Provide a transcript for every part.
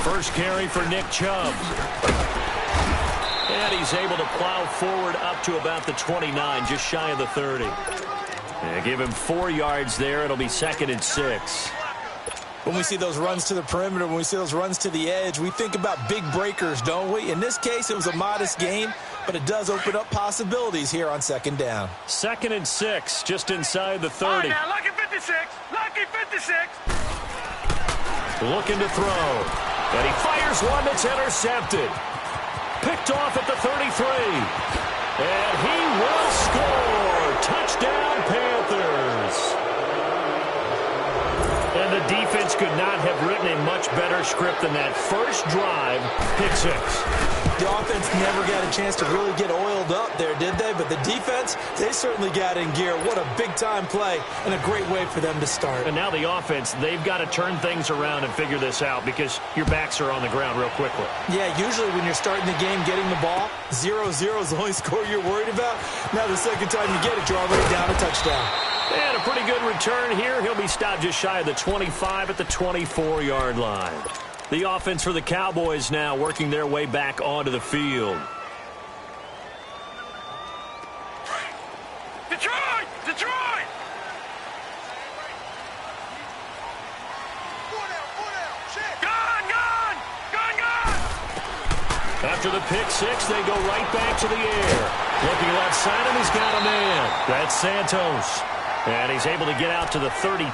First carry for Nick Chubb. And he's able to plow forward up to about the 29, just shy of the 30. And give him 4 yards there. It'll be 2nd and 6. When we see those runs to the perimeter, when we see those runs to the edge, we think about big breakers, don't we? In this case, it was a modest gain, but it does open up possibilities here on 2nd down. 2nd and 6, just inside the 30. All right, now, lucky 56. Lucky 56. Looking to throw. And he fires one that's intercepted. Picked off at the 33. And he will score. Touchdown, Panthers. And the defense could not have written a much better script than that first drive, pick 6. The offense never got a chance to really get oiled up there, did they? But the defense, they certainly got in gear. What a big-time play and a great way for them to start. And now the offense, they've got to turn things around and figure this out because your backs are on the ground real quickly. Yeah, usually when you're starting the game getting the ball, 0-0 is the only score you're worried about. Now the second time you get it, you're already down a touchdown. And a pretty good return here. He'll be stopped just shy of the 25 at the 24-yard line. The offense for the Cowboys now working their way back onto the field. Detroit! Detroit! Gone! Gone! Gone! Gone! After the pick 6, they go right back to the air. Looking left side, and he's got a man. That's Santos. And he's able to get out to the 32,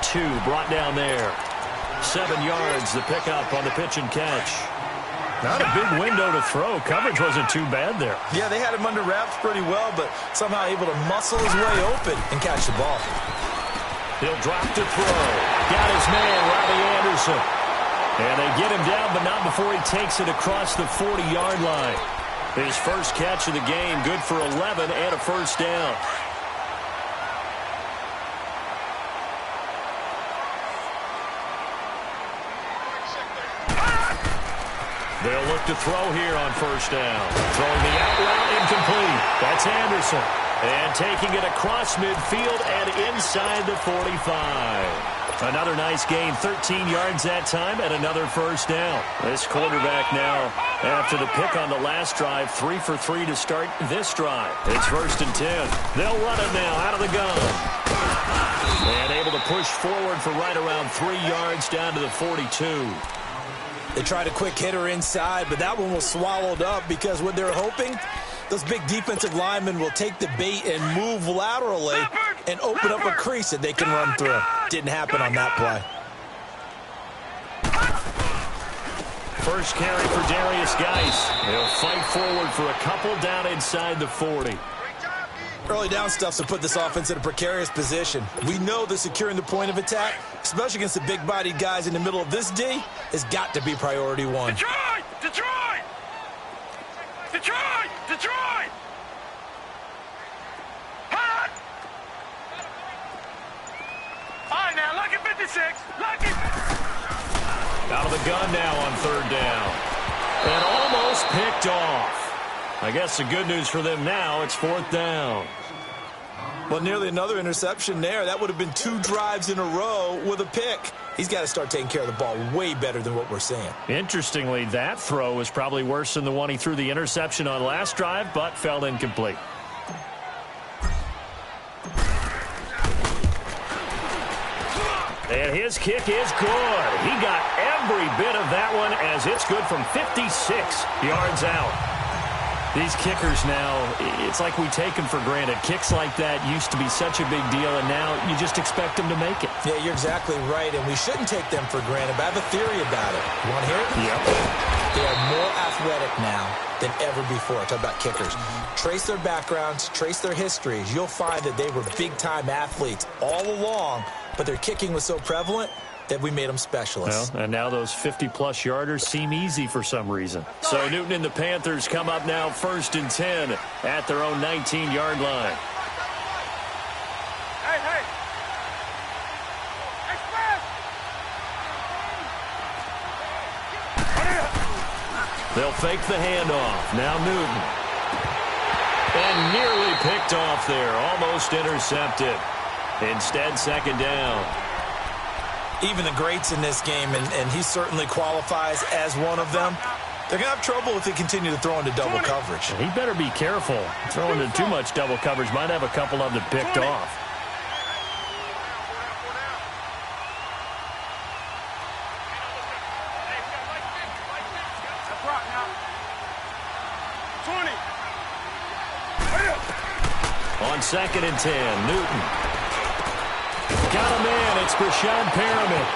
brought down there. 7 yards, the pickup on the pitch and catch. Not a big window to throw. Coverage wasn't too bad there. Yeah, they had him under wraps pretty well, but somehow able to muscle his way open and catch the ball. He'll drop to throw. Got his man, Robbie Anderson. And they get him down, but not before he takes it across the 40-yard line. His first catch of the game, good for 11 and a first down. They'll look to throw here on first down. Throwing the out route incomplete. That's Anderson. And taking it across midfield and inside the 45. Another nice gain, 13 yards that time, and another first down. This quarterback now, after the pick on the last drive, 3 for 3 to start this drive. It's 1st and 10. They'll run it now out of the gun. And able to push forward for right around 3 yards down to the 42. They tried a quick hitter inside, but that one was swallowed up because what they're hoping, those big defensive linemen will take the bait and move laterally and open up a crease that they can run through. Didn't happen on that play. First carry for Darius Geis. He'll fight forward for a couple down inside the 40. Early down stuffs will put this offense in a precarious position. We know that securing the point of attack, especially against the big-bodied guys in the middle of this D, has got to be priority one. Detroit! Detroit! Detroit! Detroit! Hot! All right, now, lucky 56. Lucky. Out of the gun now on 3rd down. And almost picked off. I guess the good news for them now, it's 4th down. Well, nearly another interception there. That would have been 2 drives in a row with a pick. He's got to start taking care of the ball way better than what we're seeing. Interestingly, that throw was probably worse than the one he threw the interception on last drive, but fell incomplete. And his kick is good. He got every bit of that one as it's good from 56 yards out. These kickers now, it's like we take them for granted. Kicks like that used to be such a big deal, and now you just expect them to make it. Yeah, you're exactly right, and we shouldn't take them for granted, but I have a theory about it. You want to hear it? Yep. They are more athletic now than ever before. Talk about kickers. Trace their backgrounds, trace their histories. You'll find that they were big-time athletes all along, but their kicking was so prevalent that we made them specialists. Well, and now those 50-plus yarders seem easy for some reason. So Newton and the Panthers come up now 1st and 10 at their own 19-yard line. Hey, hey. Express. They'll fake the handoff. Now Newton. And nearly picked off there. Almost intercepted. Instead, 2nd down. Even the greats in this game, and he certainly qualifies as one of them, they're going to have trouble if they continue to throw into double coverage. He better be careful. Throwing into too much double coverage might have a couple of them picked off. On 2nd and 10, Newton. Got a man. It's Brashad Perriman.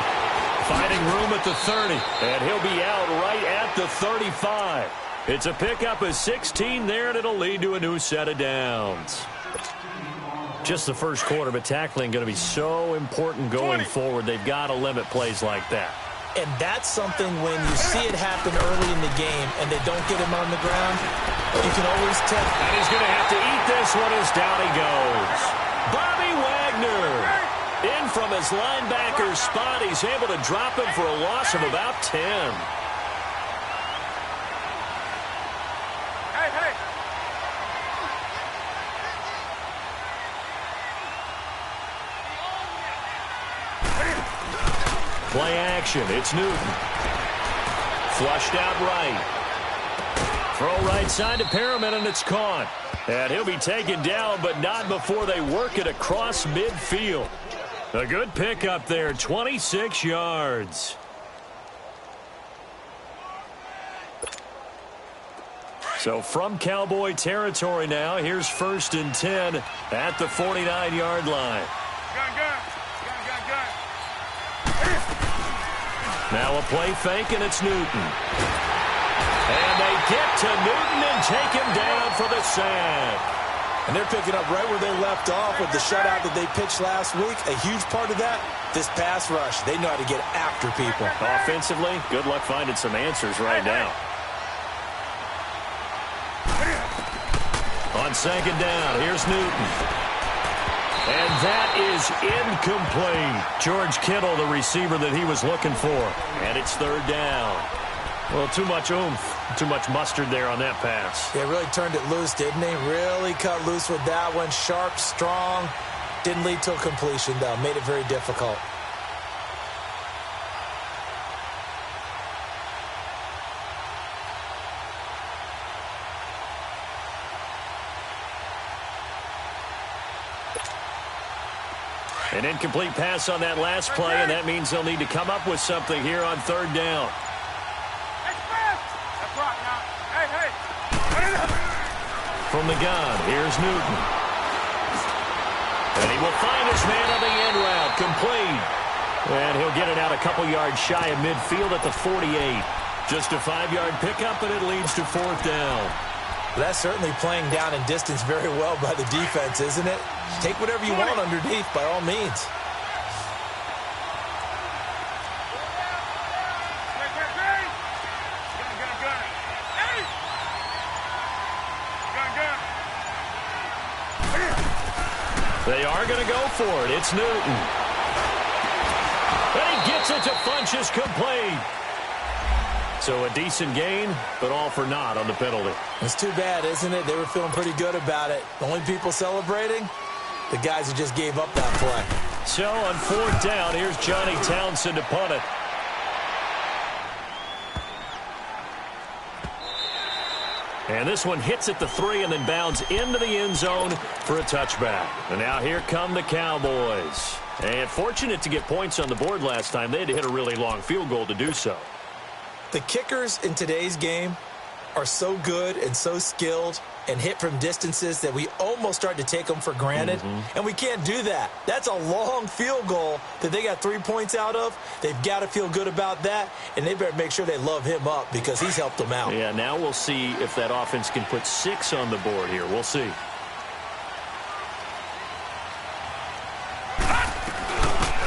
Finding room at the 30, and he'll be out right at the 35. It's a pickup of 16 there, and it'll lead to a new set of downs. Just the first quarter, but tackling going to be so important going forward. They've got to limit plays like that. And that's something when you see it happen early in the game and they don't get him on the ground, you can always tell. And he's going to have to eat this one as down he goes. Bobby Wagner. In from his linebacker spot, he's able to drop him for a loss of about 10. Hey. Play action, it's Newton. Flushed out right. Throw right side to Perriman, and it's caught. And he'll be taken down, but not before they work it across midfield. A good pickup there, 26 yards. So from Cowboy territory now, here's 1st and 10 at the 49-yard line. Gun. Now a play fake, and it's Newton. And they get to Newton and take him down for the sack. And they're picking up right where they left off with the shutout that they pitched last week. A huge part of that, this pass rush. They know how to get after people. Offensively, good luck finding some answers right now. On 2nd down, here's Newton. And that is incomplete. George Kittle, the receiver that he was looking for. And it's 3rd down. Well, too much oomph, too much mustard there on that pass. They really turned it loose, didn't they? Really cut loose with that one. Sharp, strong. Didn't lead to a completion, though. Made it very difficult. An incomplete pass on that last play, and that means they'll need to come up with something here on 3rd down. From the gun, here's Newton. And he will find his man on the end route, complete. And he'll get it out a couple yards shy of midfield at the 48. Just a 5-yard pickup, and it leads to 4th down. That's certainly playing down in distance very well by the defense, isn't it? Take whatever you want underneath, by all means. They are going to go for it. It's Newton. And he gets it to Funchess, complete. So a decent gain, but all for naught on the penalty. It's too bad, isn't it? They were feeling pretty good about it. The only people celebrating, the guys who just gave up that play. So on 4th down, here's Johnny Townsend to punt it. And this one hits at the 3 and then bounds into the end zone for a touchback. And now here come the Cowboys. And fortunate to get points on the board last time. They had to hit a really long field goal to do so. The kickers in today's game are so good and so skilled and hit from distances that we almost start to take them for granted. And we can't do that. That's a long field goal that they got 3 points out of. They've got to feel good about that, and they better make sure they love him up because he's helped them out. Yeah, now we'll see if that offense can put 6 on the board here. We'll see.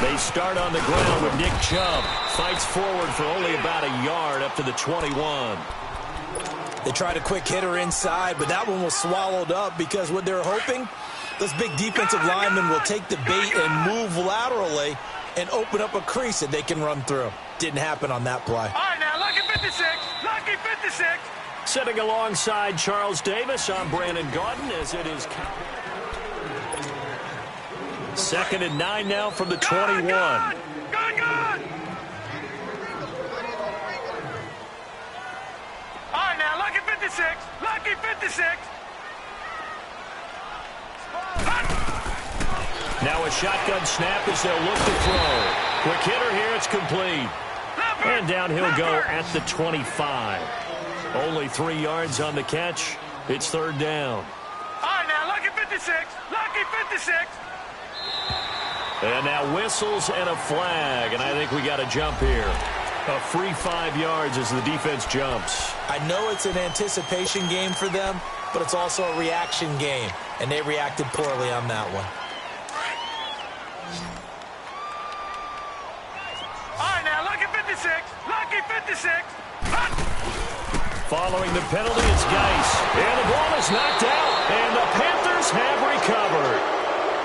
They start on the ground with Nick Chubb. Fights forward for only about a yard up to the 21. They tried a quick hitter inside, but that one was swallowed up because what they're hoping, those big defensive linemen will take the bait and move laterally and open up a crease that they can run through. Didn't happen on that play. All right, now, lucky 56. Lucky 56. Sitting alongside Charles Davis, I'm Brandon Gaudin as it is 2nd and 9 now from the 21. Gun. good. All right, now, lucky 56. Lucky 56. Now a shotgun snap as they'll look to throw. Quick hitter here, it's complete. And down he'll go at the 25. Only 3 yards on the catch. It's third down. All right, now, lucky 56. Lucky 56. And now whistles and a flag, and I think we got a jump here. A free 5 yards as the defense jumps. I know it's an anticipation game for them, but it's also a reaction game, and they reacted poorly on that one. All right, now, lucky 56. Lucky 56. Following the penalty, it's Geis. And the ball is knocked out, and the Panthers have recovered.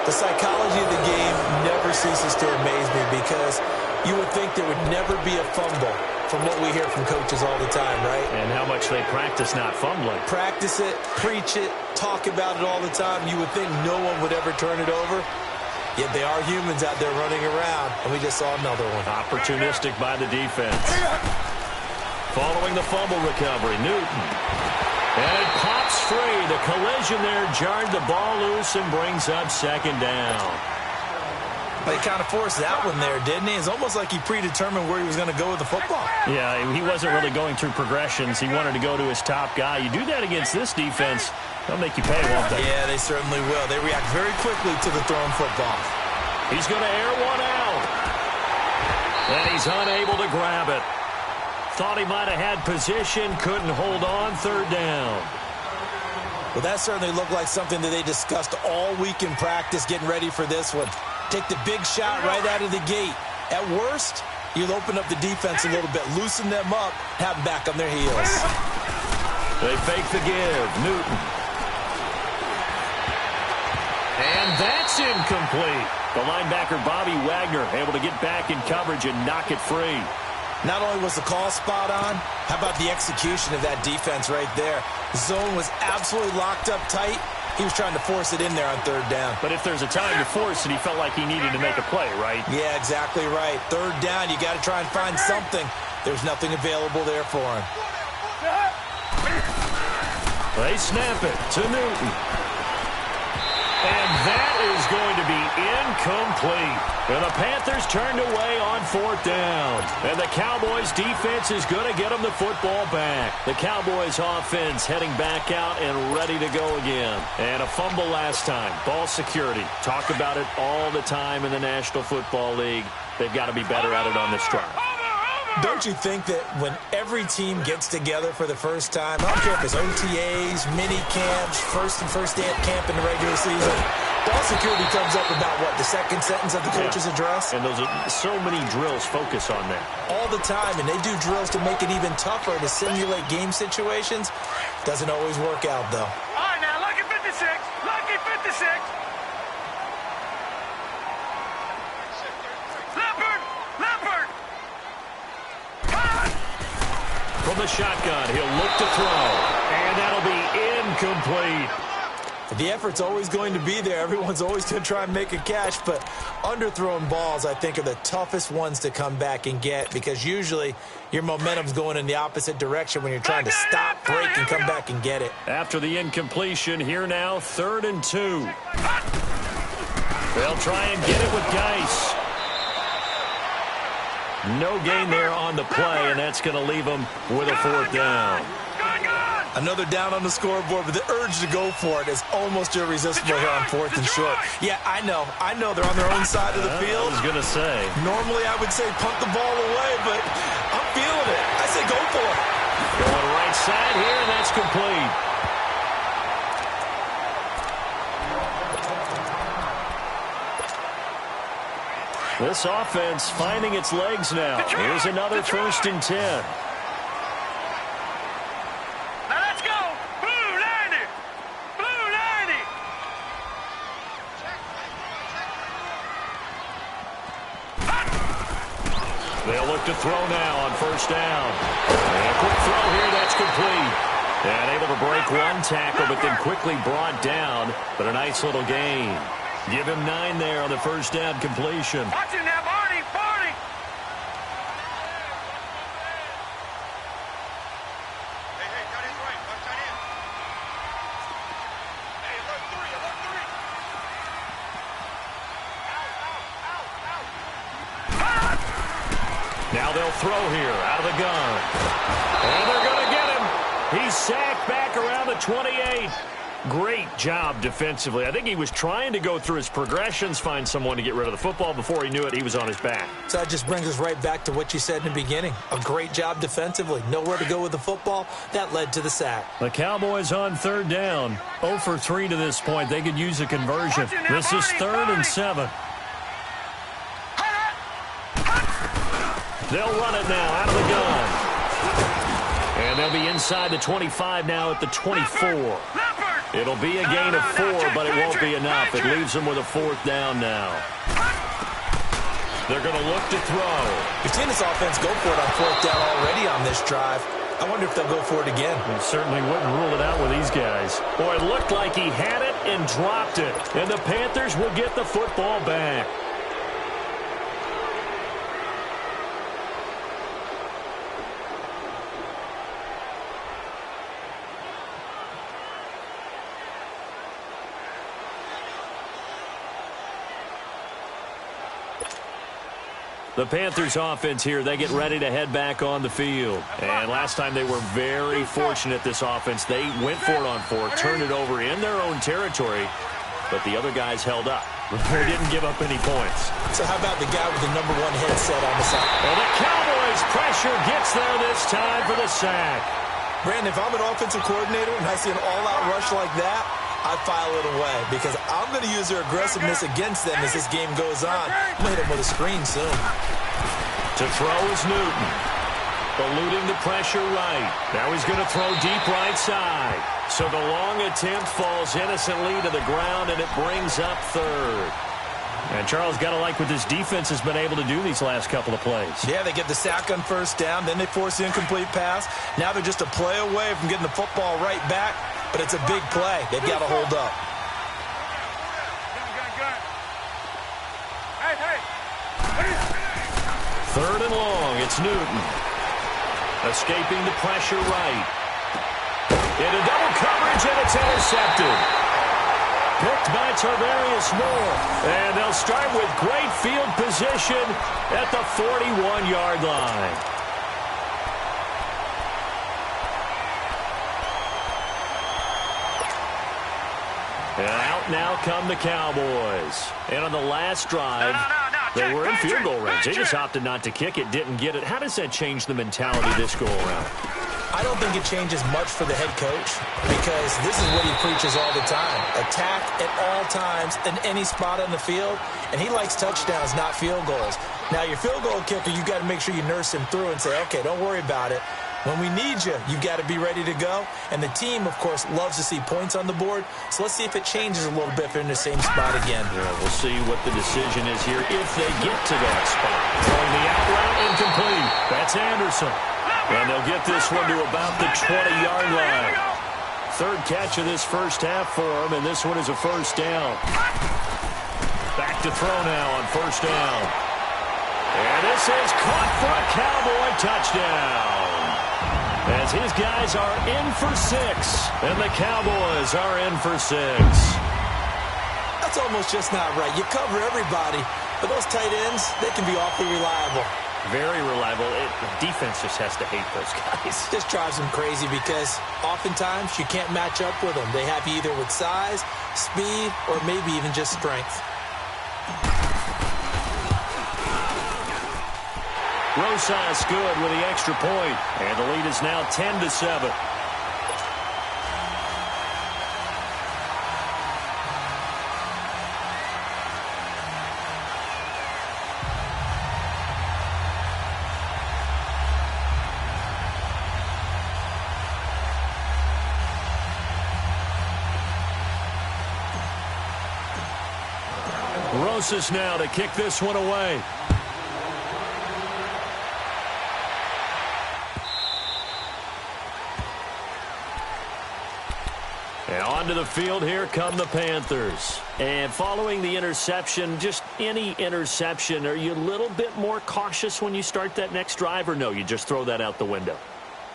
The psychology of the game never ceases to amaze me because you would think there would never be a fumble from what we hear from coaches all the time, right? And how much they practice not fumbling. Practice it, preach it, talk about it all the time. You would think no one would ever turn it over. Yet they are humans out there running around, and we just saw another one. Opportunistic by the defense. Following the fumble recovery, Newton. And it pops free. The collision there jarred the ball loose and brings up second down. They kind of forced that one there, didn't he? It's almost like he predetermined where he was going to go with the football. Yeah, he wasn't really going through progressions. He wanted to go to his top guy. You do that against this defense, they'll make you pay, won't they? Yeah, they certainly will. They react very quickly to the thrown football. He's going to air one out. And he's unable to grab it. Thought he might have had position, couldn't hold on, third down. Well, that certainly looked like something that they discussed all week in practice getting ready for this one. Take the big shot right out of the gate. At worst, you'll open up the defense a little bit, loosen them up, have them back on their heels. They fake the give. Newton. And that's incomplete. The linebacker, Bobby Wagner, able to get back in coverage and knock it free. Not only was the call spot on, how about the execution of that defense right there? The zone was absolutely locked up tight. He was trying to force it in there on third down. But if there's a time to force it, he felt like he needed to make a play, right? Yeah, exactly right. Third down, you got to try and find something. There's nothing available there for him. They snap it to Newton. And that is going to be incomplete. And the Panthers turned away on fourth down. And the Cowboys defense is going to get them the football back. The Cowboys offense heading back out and ready to go again. And a fumble last time. Ball security. Talk about it all the time in the National Football League. They've got to be better at it on this drive. Don't you think that when every team gets together for the first time, I don't care if it's OTAs, mini camps, first day at camp in the regular season, ball security comes up about, what, the second sentence of the coach's address? And those are so many drills focus on that. All the time, and they do drills to make it even tougher to simulate game situations. Doesn't always work out, though. All right, now, lucky 56. Lucky 56. From the shotgun, he'll look to throw. And that'll be incomplete. The effort's always going to be there. Everyone's always going to try and make a catch, but underthrown balls, I think, are the toughest ones to come back and get because usually your momentum's going in the opposite direction when you're trying to stop, break, and come back and get it. After the incompletion, here now, 3rd and 2. They'll try and get it with Geis. No gain there on the play, and that's going to leave them with a fourth down. Another down on the scoreboard, but the urge to go for it is almost irresistible here on 4th and short. Yeah, I know. They're on their own side of the field. I was going to say. Normally, I would say punt the ball away, but I'm feeling it. I say go for it. Going right side here, and that's complete. This offense finding its legs now. Here's another 1st and 10. Now let's go. Blue 90. Blue 90. They'll look to throw now on 1st down. And a quick throw here, that's complete. And able to break one tackle, but then quickly brought down. But a nice little gain. Give him 9 there on the 1st down completion. Watch him now, Barney. Barney. Now they'll throw here out of the gun. And they're going to get him. He's sacked back around the 28. Great job defensively. I think he was trying to go through his progressions, find someone to get rid of the football. Before he knew it, he was on his back. So that just brings us right back to what you said in the beginning. A great job defensively. Nowhere to go with the football. That led to the sack. The Cowboys on third down. 0 for 3 to this point. They could use a conversion. This is 3rd and 7. They'll run it now out of the gun. And they'll be inside the 25 now at the 24. It'll be a gain of 4, but it won't be enough. It leaves them with a 4th down now. They're going to look to throw. We've seen this offense go for it on 4th down already on this drive. I wonder if they'll go for it again. You certainly wouldn't rule it out with these guys. Boy, it looked like he had it and dropped it. And the Panthers will get the football back. The Panthers offense here, they get ready to head back on the field. And last time they were very fortunate, this offense. They went for it on 4, turned it over in their own territory, but the other guys held up. They didn't give up any points. So how about the guy with the #1 headset on the side? And the Cowboys pressure gets there this time for the sack. Brandon, if I'm an offensive coordinator and I see an all-out rush like that, I file it away because I'm going to use their aggressiveness against them as this game goes on. I'm going to hit them with a screen soon. To throw is Newton. Eluding the pressure right. Now he's going to throw deep right side. So the long attempt falls innocently to the ground, and it brings up 3rd. And Charles, got to like what this defense has been able to do these last couple of plays. Yeah, they get the sack on 1st down, then they force the incomplete pass. Now they're just a play away from getting the football right back. But it's a big play. They've got to hold up. Third and long. It's Newton. Escaping the pressure right. Into double coverage, and it's intercepted. Picked by Tarvarius Moore. And they'll start with great field position at the 41-yard line. And out now come the Cowboys. And on the last drive, they were in field goal range. They just opted not to kick it, didn't get it. How does that change the mentality this go-around? I don't think it changes much for the head coach because this is what he preaches all the time. Attack at all times in any spot on the field, and he likes touchdowns, not field goals. Now, your field goal kicker, you got to make sure you nurse him through and say, okay, don't worry about it. When we need you, you've got to be ready to go. And the team, of course, loves to see points on the board. So let's see if it changes a little bit if they're in the same spot again. Yeah, we'll see what the decision is here if they get to that spot. Throwing the out route incomplete. That's Anderson. And they'll get this one to about the 20-yard line. 3rd catch of this first half for him, and this one is a 1st down. Back to throw now on 1st down. And this is caught for a Cowboy touchdown. As his guys are in for 6, and the Cowboys are in for 6. That's almost just not right. You cover everybody, but those tight ends, they can be awfully reliable. Very reliable. The defense just has to hate those guys. This drives them crazy because oftentimes you can't match up with them. They have you either with size, speed, or maybe even just strength. Rosas good with the extra point, and the lead is now 10-7. Rosas now to kick this one away. And onto the field, here come the Panthers. And following the interception, just any interception, are you a little bit more cautious when you start that next drive, or no, you just throw that out the window?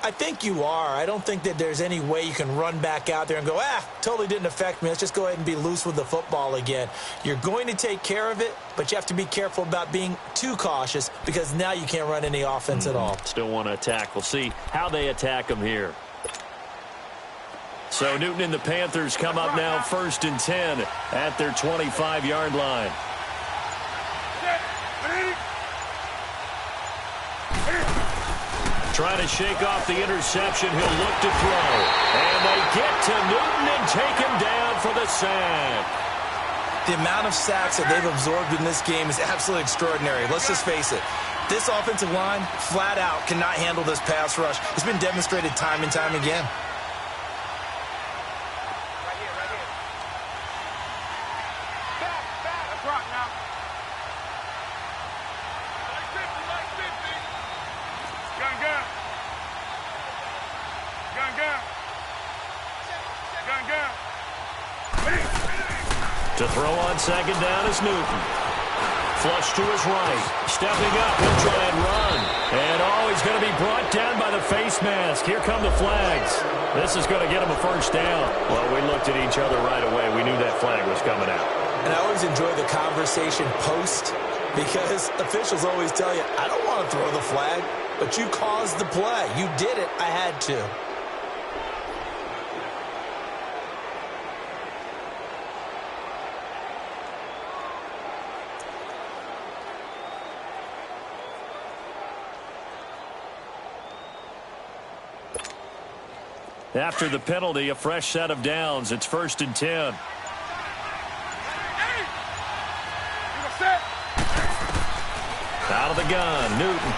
I think you are. I don't think that there's any way you can run back out there and go, totally didn't affect me. Let's just go ahead and be loose with the football again. You're going to take care of it, but you have to be careful about being too cautious because now you can't run any offense at all. Still want to attack. We'll see how they attack them here. So Newton and the Panthers come up now 1st and 10 at their 25-yard line. Trying to shake off the interception. He'll look to throw. And they get to Newton and take him down for the sack. The amount of sacks that they've absorbed in this game is absolutely extraordinary. Let's just face it. This offensive line, flat out, cannot handle this pass rush. It's been demonstrated time and time again. To throw on 2nd down is Newton. Flush to his right. Stepping up, he'll try and run. And he's going to be brought down by the face mask. Here come the flags. This is going to get him a 1st down. Well, we looked at each other right away. We knew that flag was coming out. And I always enjoy the conversation post because officials always tell you, I don't want to throw the flag, but you caused the play. You did it. I had to. After the penalty, a fresh set of downs. It's 1st and 10. Out of the gun, Newton.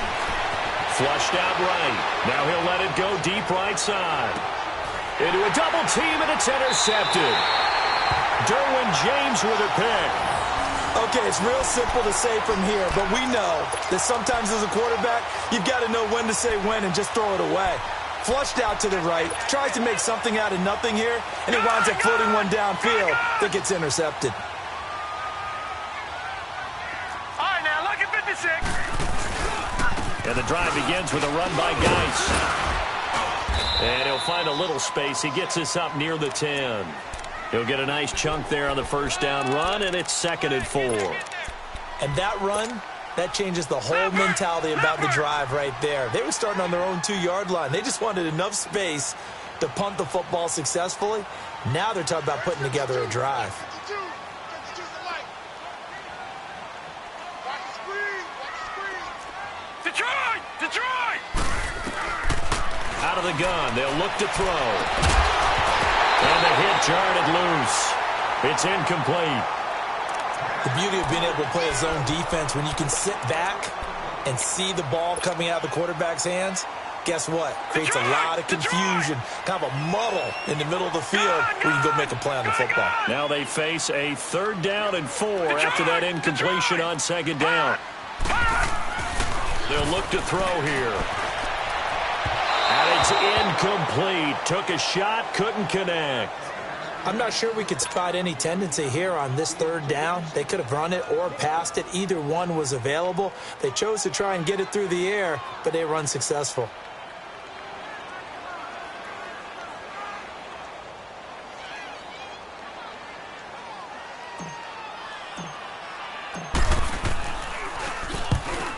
Flushed out right. Now he'll let it go deep right side. Into a double team, and it's intercepted. Derwin James with a pick. Okay, it's real simple to say from here, but we know that sometimes as a quarterback, you've got to know when to say when and just throw it away. Flushed out to the right, tries to make something out of nothing here, and he winds up floating one downfield that gets intercepted. All right, now look at 56. And the drive begins with a run by Geis. And he'll find a little space. He gets us up near the 10. He'll get a nice chunk there on the 1st down run, and it's 2nd and 4. And that run, that changes the whole mentality about the drive right there. They were starting on their own 2-yard line. They just wanted enough space to punt the football successfully. Now they're talking about putting together a drive. Detroit! Out of the gun, they'll look to throw. And the hit jarred it loose. It's incomplete. The beauty of being able to play a zone defense when you can sit back and see the ball coming out of the quarterback's hands, guess what? Creates a lot of confusion, kind of a muddle in the middle of the field where you can go make a play on the football. Now they face a 3rd down and 4 after that incompletion on 2nd down. They'll look to throw here. And it's incomplete. Took a shot, couldn't connect. I'm not sure we could spot any tendency here on this 3rd down. They could have run it or passed it. Either one was available. They chose to try and get it through the air, but they were unsuccessful.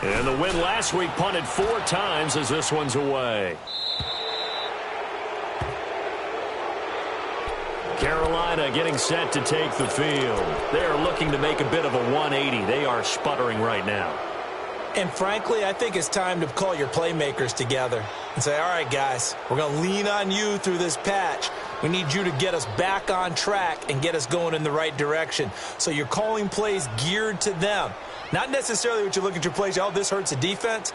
And the win last week punted 4 times as this one's away. Carolina getting set to take the field. They're looking to make a bit of a 180. They are sputtering right now. And frankly, I think it's time to call your playmakers together and say, all right, guys, we're going to lean on you through this patch. We need you to get us back on track and get us going in the right direction. So you're calling plays geared to them. Not necessarily what you look at your plays, oh, this hurts the defense.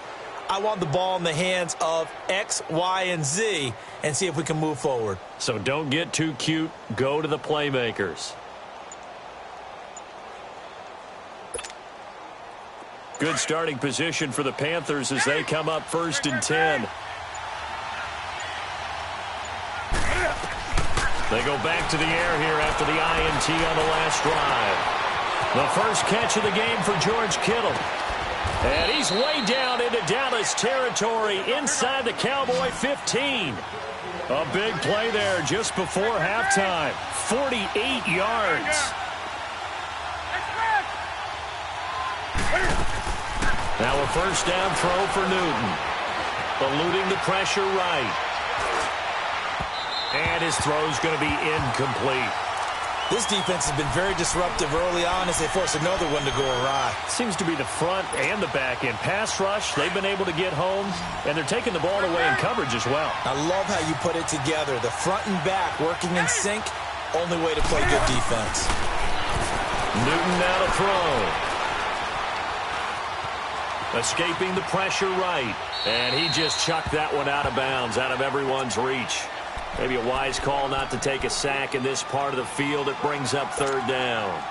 I want the ball in the hands of X, Y, and Z and see if we can move forward. So don't get too cute. Go to the playmakers. Good starting position for the Panthers as they come up 1st and 10. They go back to the air here after the INT on the last drive. The first catch of the game for George Kittle. And he's way down into Dallas territory inside the Cowboy 15. A big play there just before halftime. 48 yards. Now a first down throw for Newton. Eluding the pressure right. And his throw's going to be incomplete. This defense has been very disruptive early on as they force another one to go awry. Seems to be the front and the back end. Pass rush, they've been able to get home, and they're taking the ball away in coverage as well. I love how you put it together. The front and back working in sync, only way to play good defense. Newton now to throw. Escaping the pressure right. And he just chucked that one out of bounds, out of everyone's reach. Maybe a wise call not to take a sack in this part of the field. It brings up third down.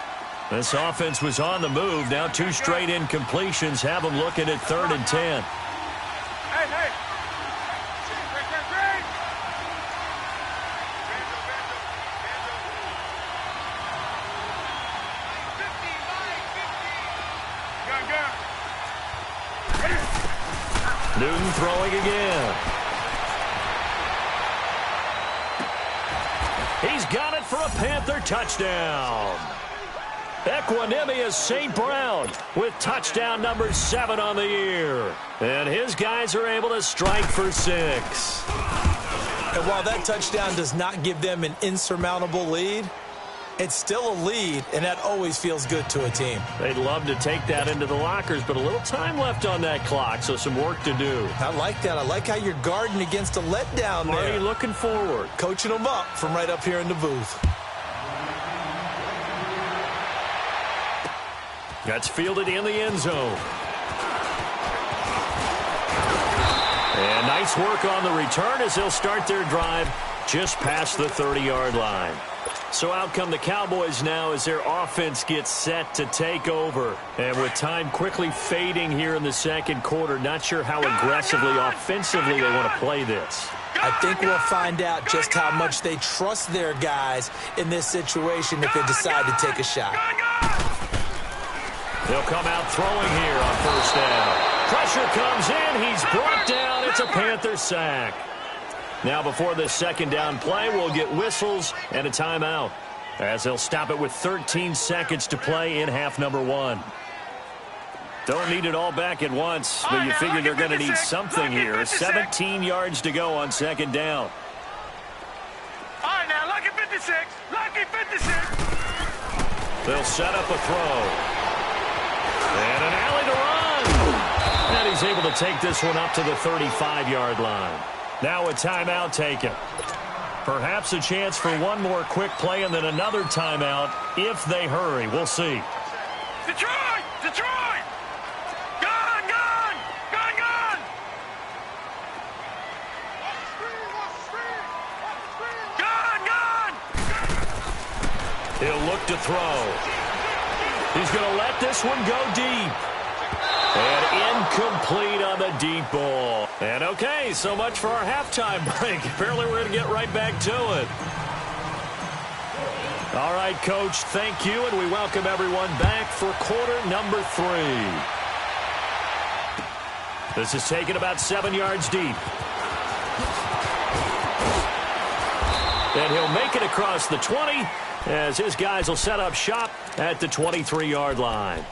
This offense was on the move. Now 2 straight incompletions have them looking at 3rd and 10. Hey. Newton throwing again. He's got it for a Panther touchdown. Equanimous St. Brown with touchdown number 7 on the year. And his guys are able to strike for 6. And while that touchdown does not give them an insurmountable lead, it's still a lead, and that always feels good to a team. They'd love to take that into the lockers, but a little time left on that clock, so some work to do. I like that. I like how you're guarding against a letdown there. Marty looking forward. Coaching them up from right up here in the booth. That's fielded in the end zone. And nice work on the return as they'll start their drive just past the 30-yard line. So out come the Cowboys now as their offense gets set to take over. And with time quickly fading here in the second quarter, not sure how aggressively, offensively they want to play this. I think we'll find out just how much they trust their guys in this situation if they decide to take a shot. They'll come out throwing here on first down. Pressure comes in. He's brought down. It's a Panther sack. Now before this second down play, we'll get whistles and a timeout as they'll stop it with 13 seconds to play in half number 1. Don't need it all back at once, but you figure they're going to need something here. 17 yards to go on second down. All right, now, lucky 56. Lucky 56. They'll set up a throw. And an alley to run. And he's able to take this one up to the 35-yard line. Now a timeout taken. Perhaps a chance for one more quick play and then another timeout if they hurry. We'll see. Detroit! Detroit! Gun! Gun! Gun! Gun! Gun! Gun! He'll look to throw. He's going to let this one go deep. And incomplete on the deep ball. And okay, so much for our halftime break. Apparently we're going to get right back to it. All right, Coach, thank you, and we welcome everyone back for quarter number 3. This is taken about 7 yards deep. And he'll make it across the 20 as his guys will set up shop at the 23-yard line.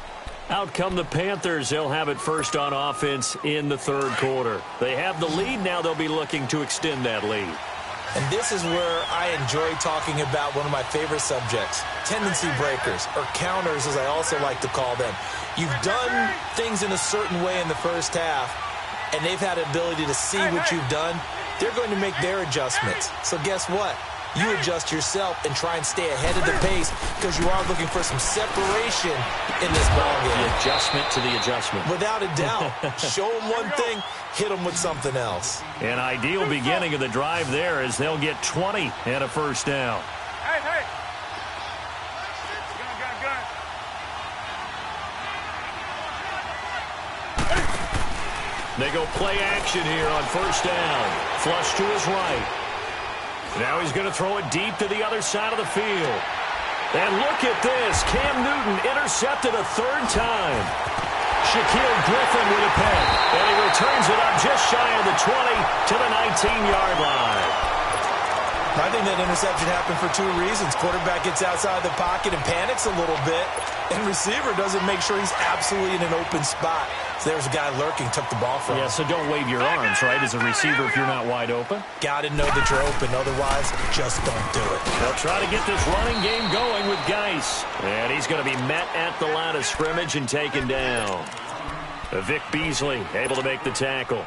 Out come the Panthers. They'll have it first on offense in the third quarter. They have the lead. Now they'll be looking to extend that lead. And this is where I enjoy talking about one of my favorite subjects, tendency breakers, or counters as I also like to call them. You've done things in a certain way in the first half, and they've had the ability to see what you've done. They're going to make their adjustments. So guess what? You adjust yourself and try and stay ahead of the pace because you are looking for some separation in this ballgame. The adjustment to the adjustment. Without a doubt. Show them one thing, hit them with something else. An ideal beginning of the drive there as they'll get 20 and a first down. Hey, hey. Gun, gun, gun. They go play action here on first down. Flush to his right. Now he's going to throw it deep to the other side of the field. And look at this. Cam Newton intercepted a third time. Shaquille Griffin with a pick. And he returns it up just shy of the 20 to the 19-yard line. I think that interception happened for two reasons. Quarterback gets outside the pocket and panics a little bit, and receiver doesn't make sure he's absolutely in an open spot. So there's a guy lurking, took the ball from him. Yeah, so don't wave your arms, right, as a receiver if you're not wide open. Got to know that you're open. Otherwise, just don't do it. They'll try to get this running game going with Geis. And he's going to be met at the line of scrimmage and taken down. Vic Beasley able to make the tackle.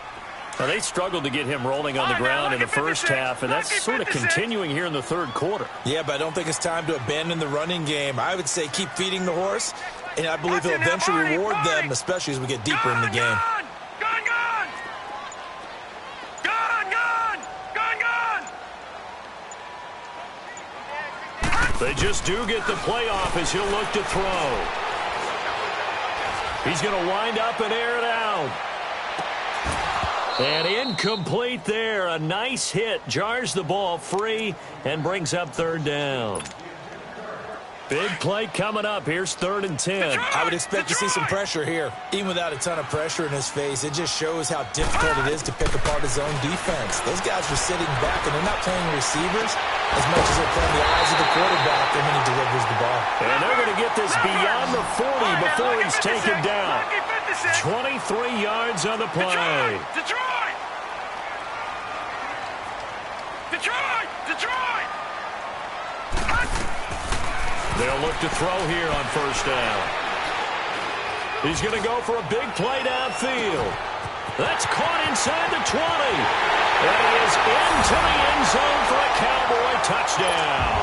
Now, they struggled to get him rolling on the ground in the first half, and that's sort of continuing here in the third quarter. Yeah, but I don't think it's time to abandon the running game. I would say keep feeding the horse, and I believe he'll eventually reward them, especially as we get deeper in the game. They just do get the playoff as he'll look to throw. He's going to wind up and air it out. And incomplete there. A nice hit. Jars the ball free and brings up third down. Big play coming up. Here's 3rd and 10. I would expect to see some pressure here. Even without a ton of pressure in his face, it just shows how difficult it is to pick apart his own defense. Those guys are sitting back, and they're not playing receivers as much as they're playing the eyes of the quarterback when he delivers the ball. And they're going to get this beyond the 40 before he's taken down. 23 yards on the play. Detroit! They'll look to throw here on first down. He's going to go for a big play downfield. That's caught inside the 20. And he is into the end zone for a Cowboy touchdown.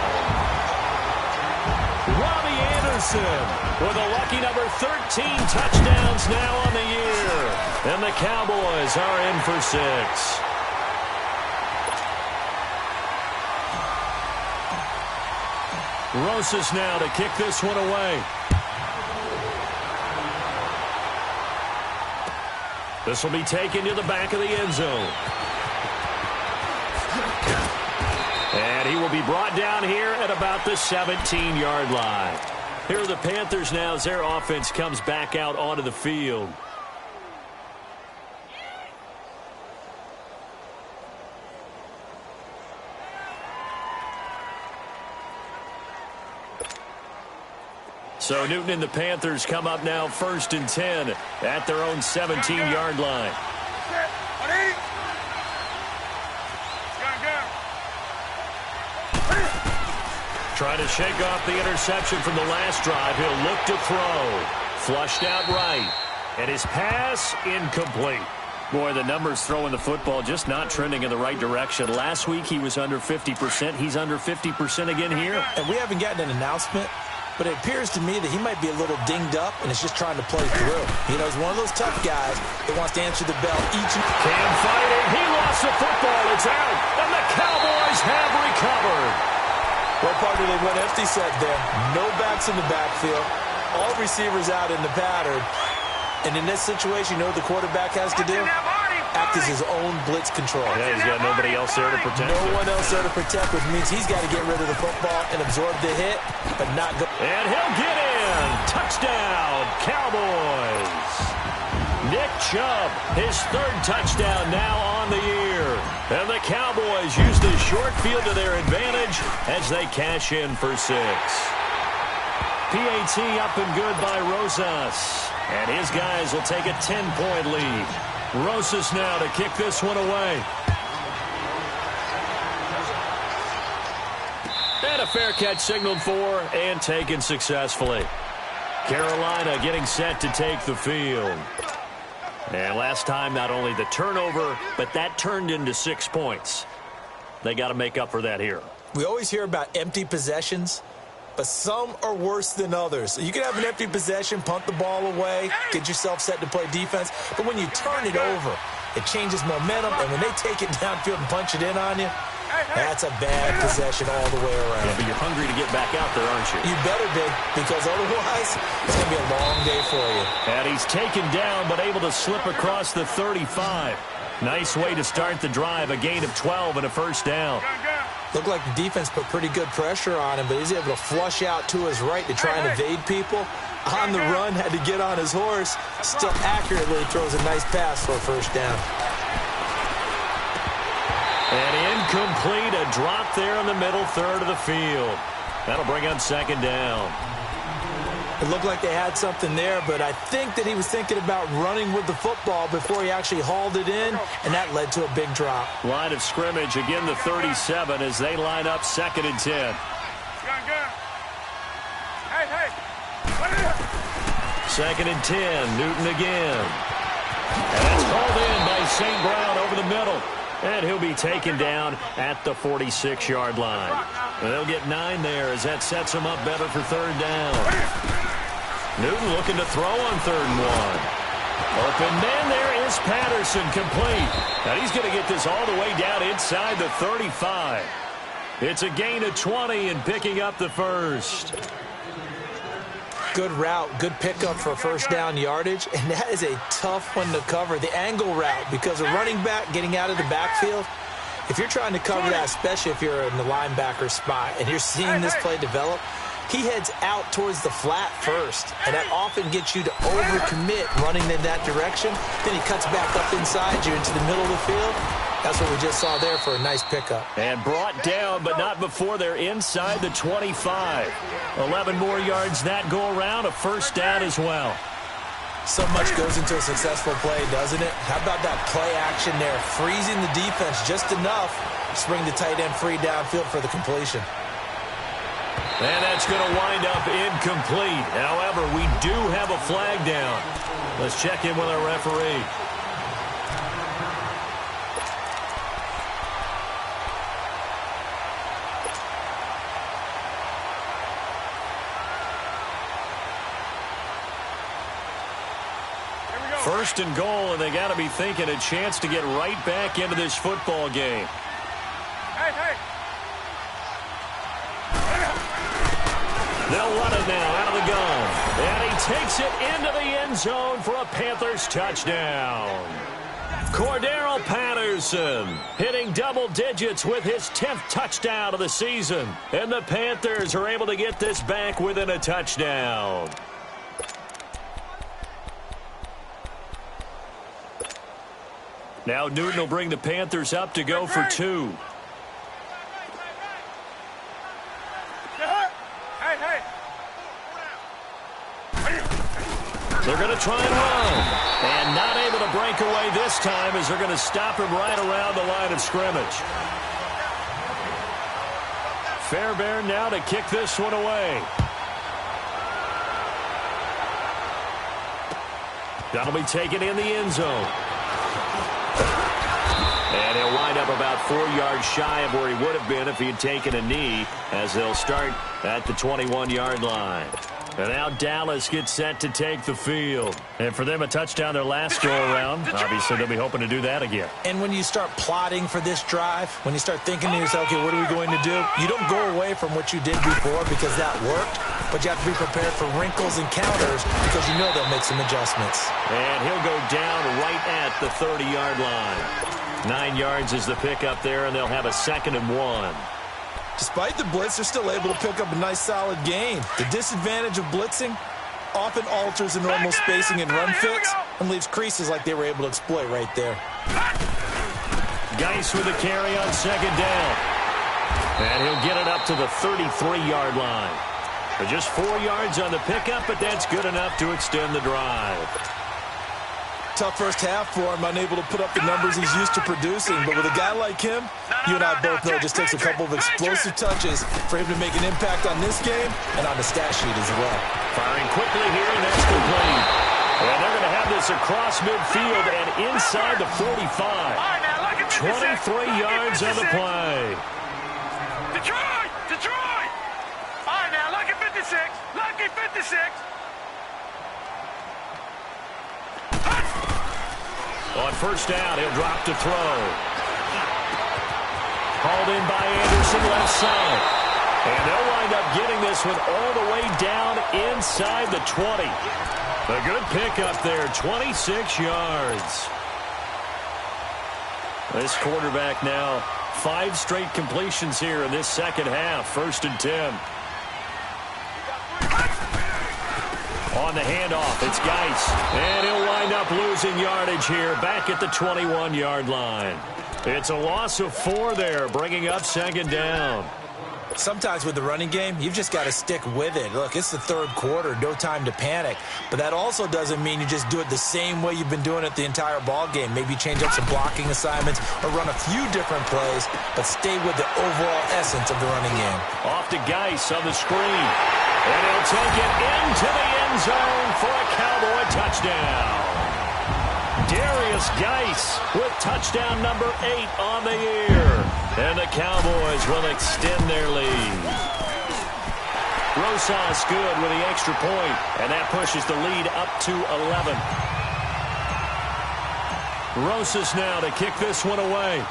Robbie Anderson with a lucky number 13 touchdowns now on the year. And the Cowboys are in for 6. Rosas now to kick this one away. This will be taken to the back of the end zone. And he will be brought down here at about the 17-yard line. Here are the Panthers now as their offense comes back out onto the field. So Newton and the Panthers come up now 1st and 10 at their own 17-yard line. Trying to shake off the interception from the last drive. He'll look to throw. Flushed out right. And his pass incomplete. Boy, the numbers throwing the football just not trending in the right direction. Last week he was under 50%. He's under 50% again here. And we haven't gotten an announcement, but it appears to me that he might be a little dinged up and is just trying to play through. You know, he's one of those tough guys that wants to answer the bell each and Cam fighting. He lost the football. It's out. And the Cowboys have recovered. Well, partner, they went empty set there. No backs in the backfield. All receivers out in the pattern. And in this situation, you know what the quarterback has to do? Act as his own blitz control. Yeah, he's got nobody else there to protect him. No one else there to protect, which means he's got to get rid of the football and absorb the hit, but not go. And he'll get in. Touchdown, Cowboys. Nick Chubb, his 3rd touchdown now on the year. And the Cowboys use this short field to their advantage as they cash in for 6. PAT up and good by Rosas. And his guys will take a 10-point lead. Rosas now to kick this one away. And a fair catch signaled for and taken successfully. Carolina getting set to take the field. And last time, not only the turnover, but that turned into 6 points. They got to make up for that here. We always hear about empty possessions, but some are worse than others. You can have an empty possession, punt the ball away, get yourself set to play defense, but when you turn it over, it changes momentum, and when they take it downfield and punch it in on you, that's a bad possession all the way around. Yeah, but you're hungry to get back out there, aren't you? You better be, because otherwise, it's going to be a long day for you. And he's taken down, but able to slip across the 35. Nice way to start the drive, a gain of 12 and a first down. Looked like the defense put pretty good pressure on him, but he's able to flush out to his right to try and evade people. On the run, had to get on his horse. Still accurately throws a nice pass for a first down. And incomplete, a drop there in the middle third of the field. That'll bring up second down. It looked like they had something there, but I think that he was thinking about running with the football before he actually hauled it in, and that led to a big drop. Line of scrimmage, again the 37 as they line up 2nd and 10. Hey. 2nd and 10, Newton again. And that's called in by St. Brown over the middle. And he'll be taken down at the 46-yard line. And they'll get 9 there as that sets him up better for third down. Newton looking to throw on 3rd and 1. Open man there is Patterson, complete. And he's going to get this all the way down inside the 35. It's a gain of 20 and picking up the first. Good route, good pickup for first down yardage, and that is a tough one to cover. The angle route, because a running back getting out of the backfield, if you're trying to cover that, especially if you're in the linebacker spot and you're seeing this play develop, he heads out towards the flat first, and that often gets you to overcommit running in that direction. Then he cuts back up inside you into the middle of the field. That's what we just saw there for a nice pickup. And brought down, but not before they're inside the 25. 11 more yards that go around, a first down as well. So much goes into a successful play, doesn't it? How about that play action there? Freezing the defense just enough to bring the tight end free downfield for the completion. And that's going to wind up incomplete. However, we do have a flag down. Let's check in with our referee. First and goal, and they got to be thinking a chance to get right back into this football game. Hey. They'll run it now out of the gun. And he takes it into the end zone for a Panthers touchdown. Cordero Patterson hitting double digits with his 10th touchdown of the season. And the Panthers are able to get this back within a touchdown. Now Newton will bring the Panthers up to go for 2. Hey. They're going to try and run. And not able to break away this time as they're going to stop him right around the line of scrimmage. Fairbairn now to kick this one away. That'll be taken in the end zone. And he'll wind up about 4 yards shy of where he would have been if he had taken a knee, as they'll start at the 21-yard line. And now Dallas gets set to take the field. And for them, a touchdown their last go-around. Obviously, they'll be hoping to do that again. And when you start plotting for this drive, when you start thinking to yourself, okay, what are we going to do? You don't go away from what you did before because that worked, but you have to be prepared for wrinkles and counters because you know they'll make some adjustments. And he'll go down right at the 30-yard line. 9 yards is the pickup there, and they'll have a 2nd and 1. Despite the blitz, they're still able to pick up a nice, solid gain. The disadvantage of blitzing often alters the normal spacing and run fits and leaves creases like they were able to exploit right there. Geis with a carry on 2nd down. And he'll get it up to the 33-yard line. Just 4 yards on the pickup, but that's good enough to extend the drive. Tough first half for him, unable to put up the numbers he's used to producing. But with a guy like him, you and I both know it just takes a couple of explosive touches for him to make an impact on this game and on the stat sheet as well. Firing quickly here, and that's complete. And they're going to have this across midfield and inside the 45. 23 yards on the play. Detroit! All right, now, lucky 56. Lucky 56. On first down, he'll drop to throw. Called in by Anderson, left side. And they'll wind up getting this one all the way down inside the 20. A good pickup there, 26 yards. This quarterback now 5 straight completions here in this second half. 1st and 10. On the handoff, it's Geis. And he'll wind up losing yardage here back at the 21-yard line. It's a loss of 4 there, bringing up 2nd down. Sometimes with the running game, you've just got to stick with it. Look, it's the 3rd quarter, no time to panic. But that also doesn't mean you just do it the same way you've been doing it the entire ball game. Maybe change up some blocking assignments or run a few different plays, but stay with the overall essence of the running game. Off to Geis on the screen. And he'll take it into the end zone for a Cowboy touchdown. Darius Geis with touchdown number 8 on the year. And the Cowboys will extend their lead. Rosas good with the extra point, and that pushes the lead up to 11. Rosas now to kick this one away.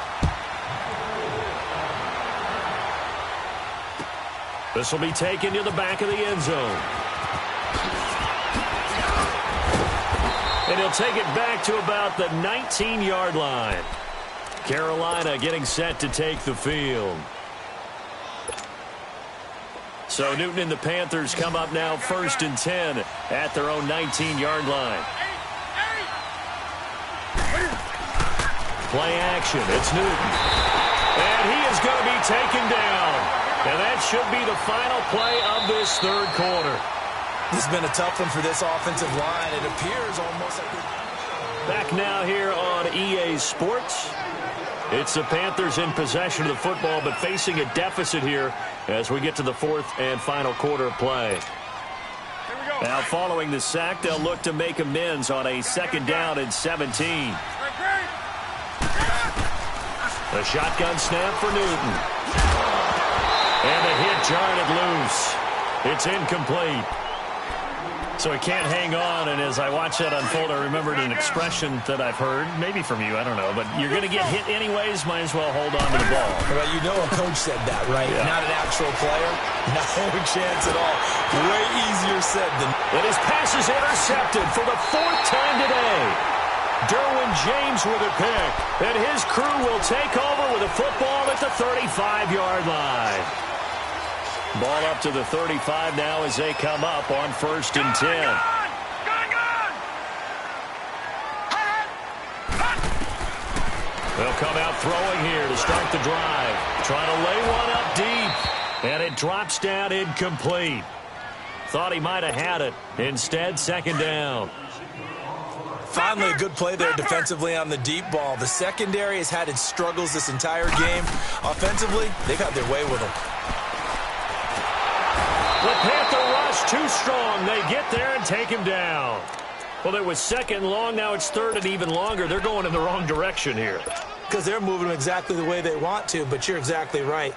This will be taken to the back of the end zone. And he'll take it back to about the 19-yard line. Carolina getting set to take the field. So Newton and the Panthers come up now 1st and 10 at their own 19-yard line. Play action. It's Newton. And he is going to be taken down. And that should be the final play of this 3rd quarter. This has been a tough one for this offensive line. It appears almost like... Back now here on EA Sports. It's the Panthers in possession of the football, but facing a deficit here as we get to the 4th and final quarter of play. Now, following the sack, they'll look to make amends on a 2nd down and 17. The shotgun snap for Newton. And the hit jarred it loose. It's incomplete. So he can't hang on, and as I watch that unfold, I remembered an expression that I've heard, maybe from you, I don't know, but you're going to get hit anyways, might as well hold on to the ball. Well, you know a coach said that, right? Yeah. Not an actual player. No chance at all. Way easier said than... And his pass is intercepted for the 4th time today. Derwin James with a pick, and his crew will take over with a football at the 35-yard line. Ball up to the 35 now as they come up on 1st and 10. They'll come out throwing here to start the drive. Trying to lay one up deep. And it drops down incomplete. Thought he might have had it. Instead, 2nd down. Finally, a good play there defensively on the deep ball. The secondary has had its struggles this entire game. Offensively, they've had their way with them. The Panther rush too strong. They get there and take him down. Well, it was 2nd and long. Now it's 3rd and even longer. They're going in the wrong direction here. Because they're moving exactly the way they want to, but you're exactly right.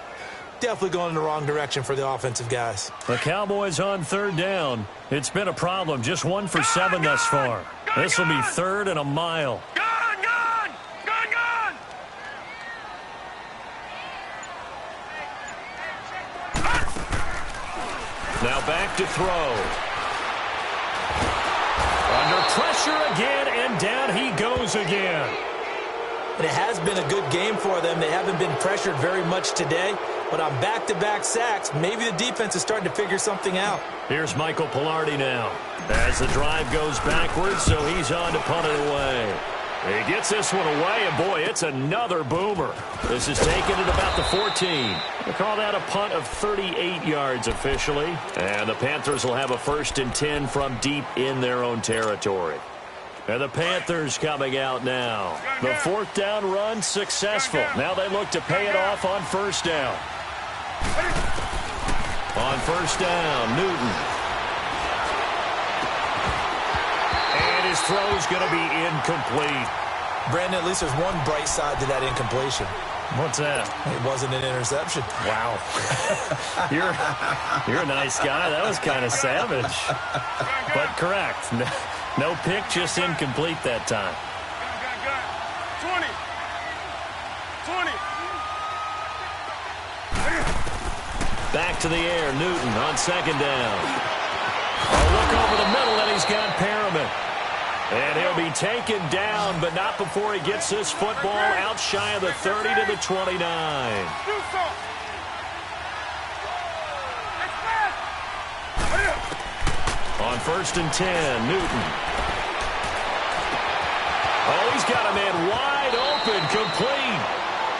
Definitely going in the wrong direction for the offensive guys. The Cowboys on 3rd down. It's been a problem. Just 1 for 7 thus far. This will be 3rd and a mile. Now back to throw. Under pressure again, and down he goes again. And it has been a good game for them. They haven't been pressured very much today, but on back-to-back sacks, maybe the defense is starting to figure something out. Here's Michael Polodadon now. As the drive goes backwards, so he's on to punt it away. He gets this one away, and boy, it's another boomer. This is taken at about the 14. We'll call that a punt of 38 yards officially. And the Panthers will have a 1st and 10 from deep in their own territory. And the Panthers coming out now. The 4th down run successful. Now they look to pay it off on 1st down. On 1st down, Newton. And his throw's going to be incomplete. Brandon, at least there's one bright side to that incompletion. What's that? It wasn't an interception. Wow. You're a nice guy. That was kind of savage. But correct. No pick, just incomplete that time. 20. Back to the air, Newton on 2nd down. A look over the middle, and he's got Perriman. And he'll be taken down, but not before he gets this football out shy of the 30 to the 29. On 1st and 10, Newton. Oh, he's got a man wide open, complete.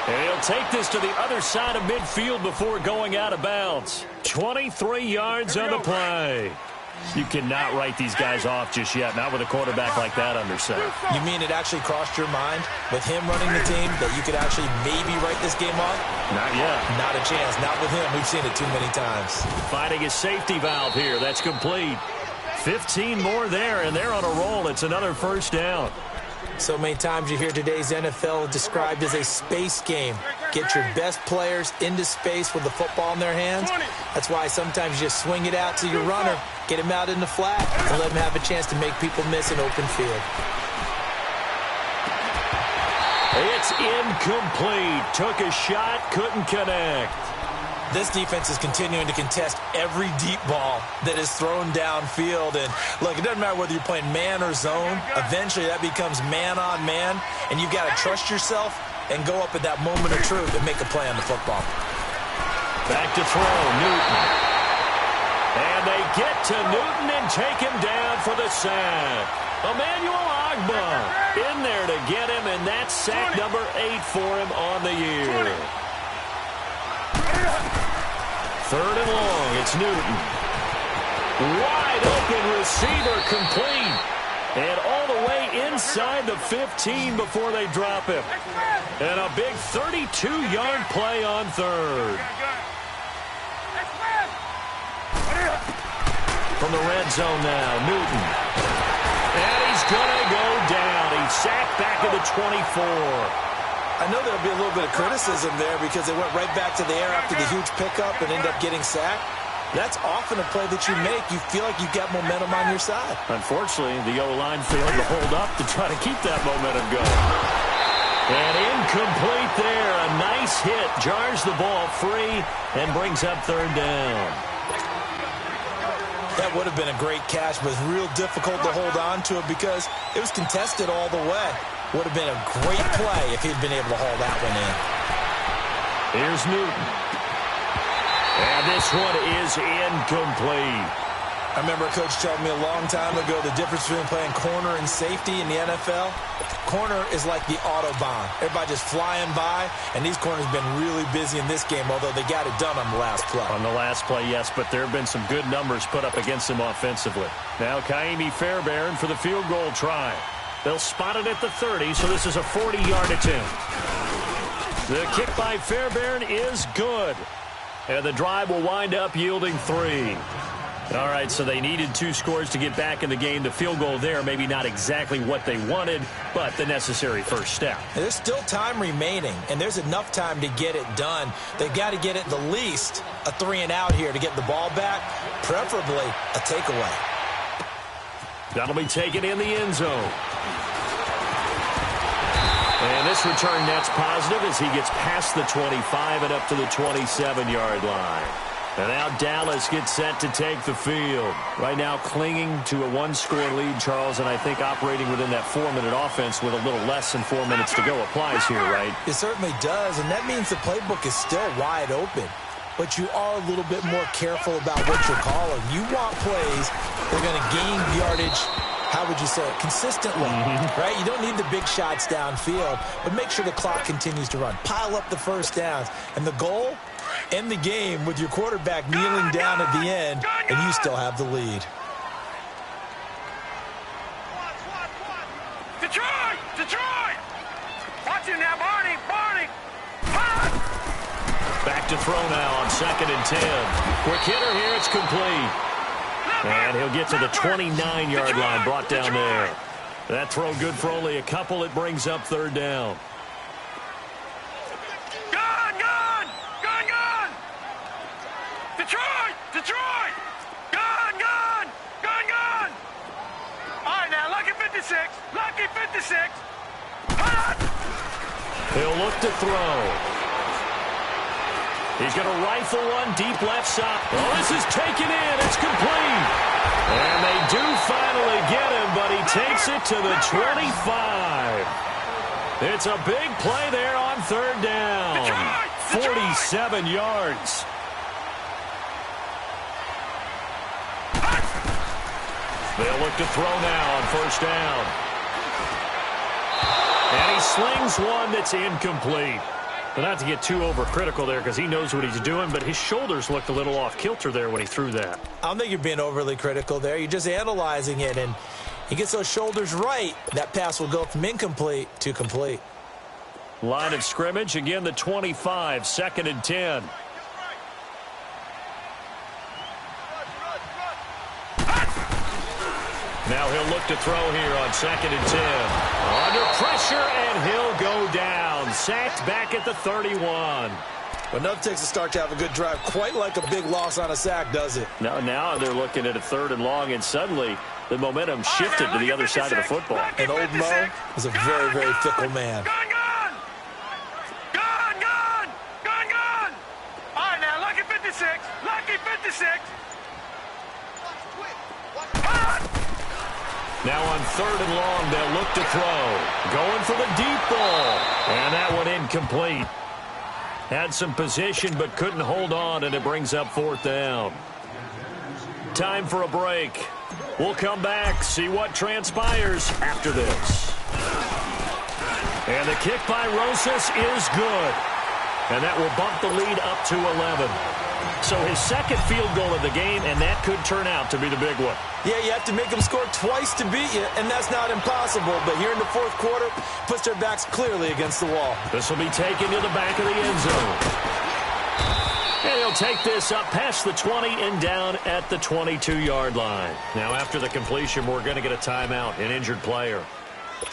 And he'll take this to the other side of midfield before going out of bounds. 23 yards on the play. You cannot write these guys off just yet, not with a quarterback like that under center. You mean it actually crossed your mind with him running the team that you could actually maybe write this game off? Not yet. Not a chance. Not with him. We've seen it too many times. Finding his safety valve here. That's complete. 15 more there, and they're on a roll. It's another first down. So many times you hear today's NFL described as a space game. Get your best players into space with the football in their hands. That's why sometimes you just swing it out to your runner, get him out in the flat, and let him have a chance to make people miss an open field. It's incomplete. Took a shot, couldn't connect. This defense is continuing to contest every deep ball that is thrown downfield. And, look, it doesn't matter whether you're playing man or zone. Eventually, that becomes man-on-man, and you've got to trust yourself and go up at that moment of truth and make a play on the football. Back to throw, Newton. And they get to Newton and take him down for the sack. Emmanuel Agba in there to get him, and that's sack number 8 for him on the year. 3rd and long, it's Newton. Wide open receiver, complete. And all the way inside the 15 before they drop him. And a big 32-yard play on 3rd. From the red zone now, Newton. And he's going to go down. He's sacked back at the 24. I know there'll be a little bit of criticism there because they went right back to the air after the huge pickup and end up getting sacked. That's often a play that you make. You feel like you've got momentum on your side. Unfortunately, the O-line failed to hold up to try to keep that momentum going. And incomplete there. A nice hit. Jars the ball free and brings up 3rd down. That would have been a great catch, but it's real difficult to hold on to it because it was contested all the way. Would have been a great play if he'd been able to haul that one in. Here's Newton. And this one is incomplete. I remember a coach telling me a long time ago the difference between playing corner and safety in the NFL. Corner is like the Autobahn. Everybody just flying by, and these corners have been really busy in this game, although they got it done on the last play. On the last play, yes, but there have been some good numbers put up against them offensively. Now Kaimi Fairbairn for the field goal try. They'll spot it at the 30, so this is a 40-yard attempt. The kick by Fairbairn is good. And the drive will wind up yielding 3. All right, so they needed 2 scores to get back in the game. The field goal there, maybe not exactly what they wanted, but the necessary first step. There's still time remaining, and there's enough time to get it done. They've got to get at the least a 3-and-out here to get the ball back, preferably a takeaway. That'll be taken in the end zone. And this return net's positive as he gets past the 25 and up to the 27-yard line. And now Dallas gets set to take the field. Right now clinging to a 1-score lead, Charles, and I think operating within that 4-minute offense with a little less than 4 minutes to go applies here, right? It certainly does, and that means the playbook is still wide open. But you are a little bit more careful about what you're calling. You want plays that are going to gain yardage, how would you say it, consistently, right? You don't need the big shots downfield, but make sure the clock continues to run. Pile up the first downs. And the goal, end the game with your quarterback kneeling down at the end, and you still have the lead. Detroit! Detroit! Watch it now, Barney! Barney! Back to throw now on 2nd and 10. Quick hitter here, it's complete. And he'll get to the 29-yard line, brought down there. That throw good for only a couple. It brings up 3rd down. Gun! Gun! Gun! Gun! Detroit! Detroit! Gun! Gun! Gun! Gun! All right, now, lucky 56. Lucky 56. He'll look to throw. He's going to rifle one deep left side. Oh, this is taken in. It's complete. And they do finally get him, but he takes it to the 25. It's a big play there on third down. 47 yards. They'll look to throw now on first down. And he slings one that's incomplete. But not to get too overcritical there because he knows what he's doing, but his shoulders looked a little off kilter there when he threw that. I don't think you're being overly critical there. You're just analyzing it, and he gets those shoulders right. That pass will go from incomplete to complete. Line of scrimmage, again the 25, 2nd and 10. Now he'll look to throw here on 2nd and 10. Under pressure, and he'll go down. Sacked back at the 31. But enough takes a start to have a good drive. Quite like a big loss on a sack, does it? Now they're looking at a 3rd and long, and suddenly the momentum shifted to the other side of the football. And old Mo is a very, very fickle man. Gone! All right, now, lucky 56. Lucky 56. Now on 3rd and long, they'll look to throw. Going for the deep ball. And that one incomplete. Had some position but couldn't hold on, and it brings up 4th down. Time for a break. We'll come back, see what transpires after this. And the kick by Rosas is good. And that will bump the lead up to 11. So his 2nd field goal of the game, and that could turn out to be the big one. Yeah, you have to make them score twice to beat you, and that's not impossible. But here in the 4th quarter, puts their backs clearly against the wall. This will be taken to the back of the end zone. And he'll take this up past the 20 and down at the 22-yard line. Now, after the completion, we're going to get a timeout, an injured player.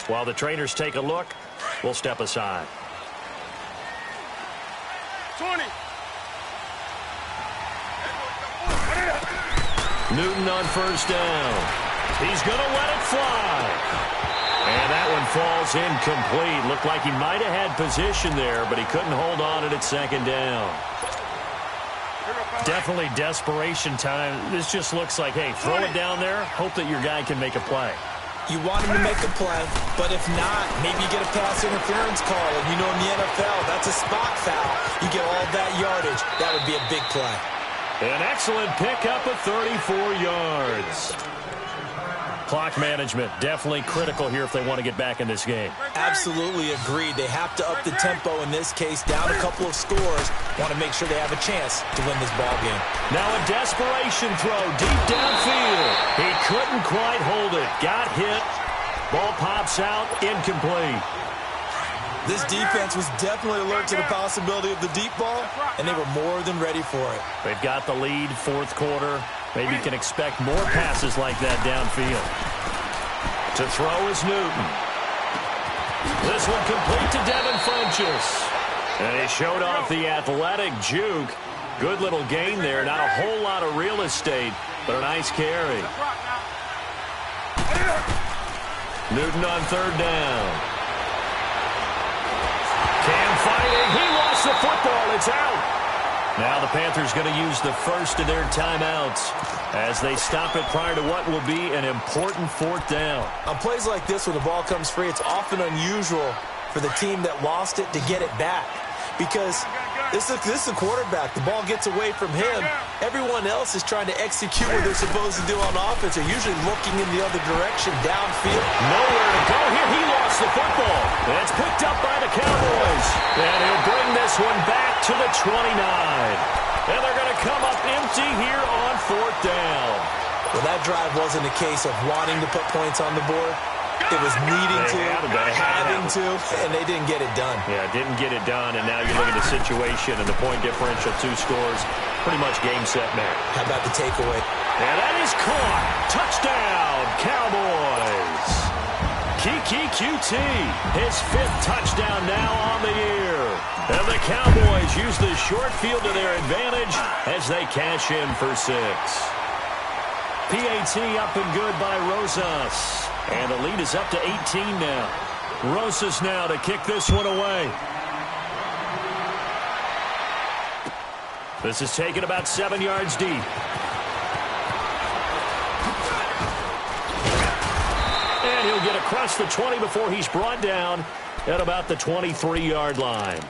While the trainers take a look, we'll step aside. 20. Newton on first down. He's going to let it fly. And that one falls incomplete. Looked like he might have had position there, but he couldn't hold on at 2nd down. Definitely desperation time. This just looks like, hey, throw it down there, hope that your guy can make a play. You want him to make a play, but if not, maybe you get a pass interference call. And you know in the NFL, that's a spot foul. You get all that yardage. That would be a big play. An excellent pickup of 34 yards. Clock management, definitely critical here if they want to get back in this game. Absolutely agreed. They have to up the tempo in this case, down a couple of scores. Want to make sure they have a chance to win this ball game. Now a desperation throw deep downfield. He couldn't quite hold it. Got hit. Ball pops out, incomplete. This defense was definitely alert to the possibility of the deep ball, and they were more than ready for it. They've got the lead, 4th quarter. Maybe you can expect more passes like that downfield. To throw is Newton. This one complete to Devin Funchess. And he showed off the athletic juke. Good little gain there. Not a whole lot of real estate, but a nice carry. Newton on 3rd down. Cam fighting. He lost the football. It's out. Now the Panthers going to use the first of their timeouts as they stop it prior to what will be an important 4th down. On plays like this where the ball comes free, it's often unusual for the team that lost it to get it back. Because this is a quarterback. The ball gets away from him. Everyone else is trying to execute what they're supposed to do on offense. They're usually looking in the other direction, downfield. Nowhere to go here. He lost the football. That's picked up by the Cowboys. And he'll bring this one back to the 29. And they're going to come up empty here on 4th down. Well, that drive wasn't a case of wanting to put points on the board. It was needing to, having to, and they didn't get it done. Yeah, didn't get it done, and now you look at the situation and the point differential, 2 scores, pretty much game, set, match. How about the takeaway? And that is caught. Touchdown, Cowboys. Kiki QT, his 5th touchdown now on the year. And the Cowboys use the short field to their advantage as they cash in for 6. PAT up and good by Rosas. And the lead is up to 18 now. Rosas now to kick this one away. This is taken about 7 yards deep. And he'll get across the 20 before he's brought down at about the 23-yard line.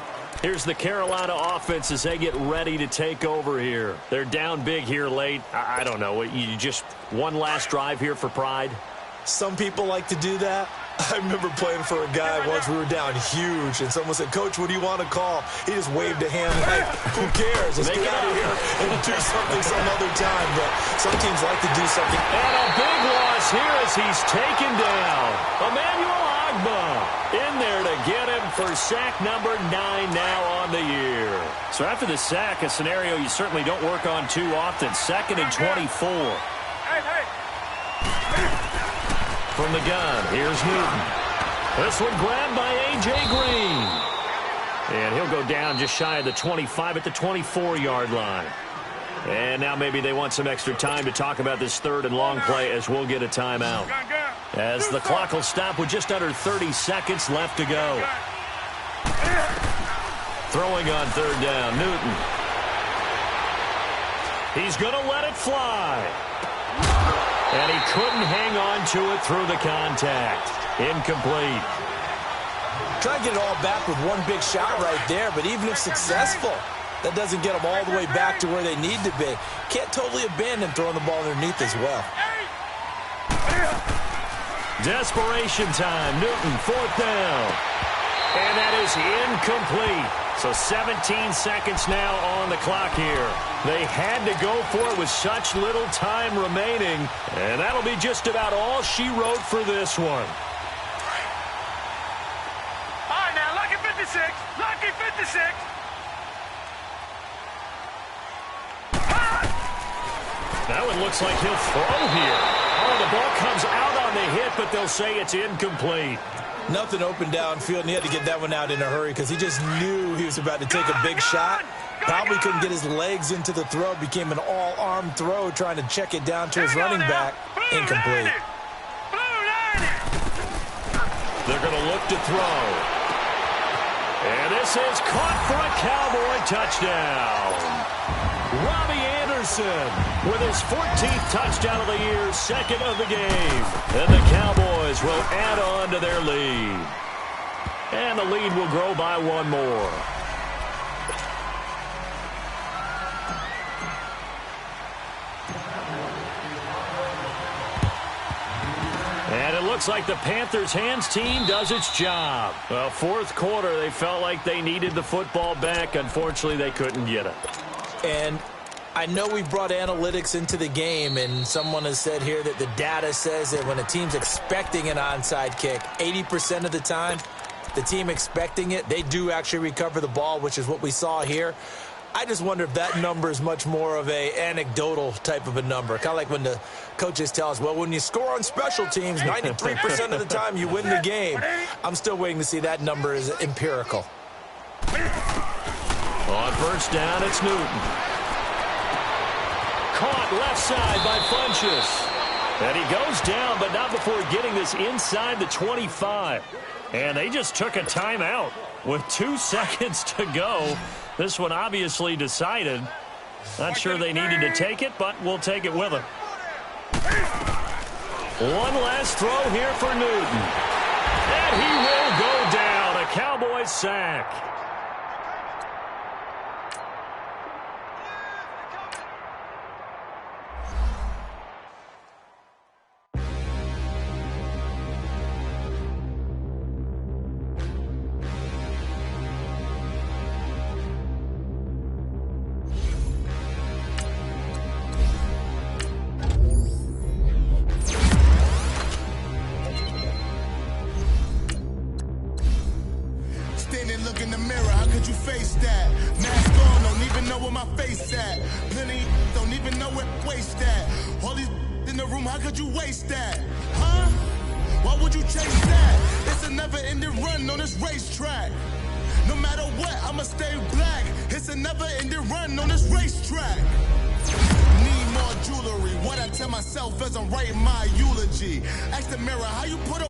Here's the Carolina offense as they get ready to take over here. They're down big here late. I don't know. You just one last drive here for pride? Some people like to do that. I remember playing for a guy once. We were down huge, and someone said, "Coach, what do you want to call?" He just waved a hand like, "Who cares? Let's get out of here and do something some other time." But some teams like to do something. And a big loss here as he's taken down. Emmanuel Agba in there to get him for sack number 9 now on the year. So after the sack, a scenario you certainly don't work on too often. 2nd and 24. From the gun, here's Newton. This one grabbed by A.J. Green. And he'll go down just shy of the 25 at the 24-yard line. And now maybe they want some extra time to talk about this 3rd and long play as we'll get a timeout. As the clock will stop with just under 30 seconds left to go. Throwing on 3rd down, Newton. He's going to let it fly. And he couldn't hang on to it through the contact. Incomplete. Try to get it all back with one big shot right there, but even if successful, that doesn't get them all the way back to where they need to be. Can't totally abandon throwing the ball underneath as well. Desperation time. Newton, 4th down. And that is incomplete. So 17 seconds now on the clock here. They had to go for it with such little time remaining. And that'll be just about all she wrote for this one. All right, now, lucky 56. Lucky 56. Now it looks like he'll throw here. Oh, the ball comes out on the hit, but they'll say it's incomplete. Nothing open downfield, and he had to get that one out in a hurry because he just knew he was about to take a big shot. Probably couldn't get his legs into the throw. Became an all-arm throw trying to check it down to his running back. Incomplete. They're going to look to throw. And this is caught for a Cowboy touchdown. Robbie Anderson with his 14th touchdown of the year, 2nd of the game. And the Cowboys will add on to their lead. And the lead will grow by 1 more. And it looks like the Panthers' hands team does its job. Well, 4th quarter, they felt like they needed the football back. Unfortunately, they couldn't get it. And I know we brought analytics into the game, and someone has said here that the data says that when a team's expecting an onside kick, 80% of the time, the team expecting it, they do actually recover the ball, which is what we saw here. I just wonder if that number is much more of a anecdotal type of a number. Kind of like when the coaches tell us, well, when you score on special teams, 93% of the time you win the game. I'm still waiting to see that number is empirical. On 1st down, it's Newton. Caught left side by Funchess. And he goes down, but not before getting this inside the 25. And they just took a timeout with 2 seconds to go. This one obviously decided. Not sure they needed to take it, but we'll take it with them. One last throw here for Newton. And he will go down. A Cowboys sack. Tell myself as I'm writing my eulogy. Ask the mirror how you put a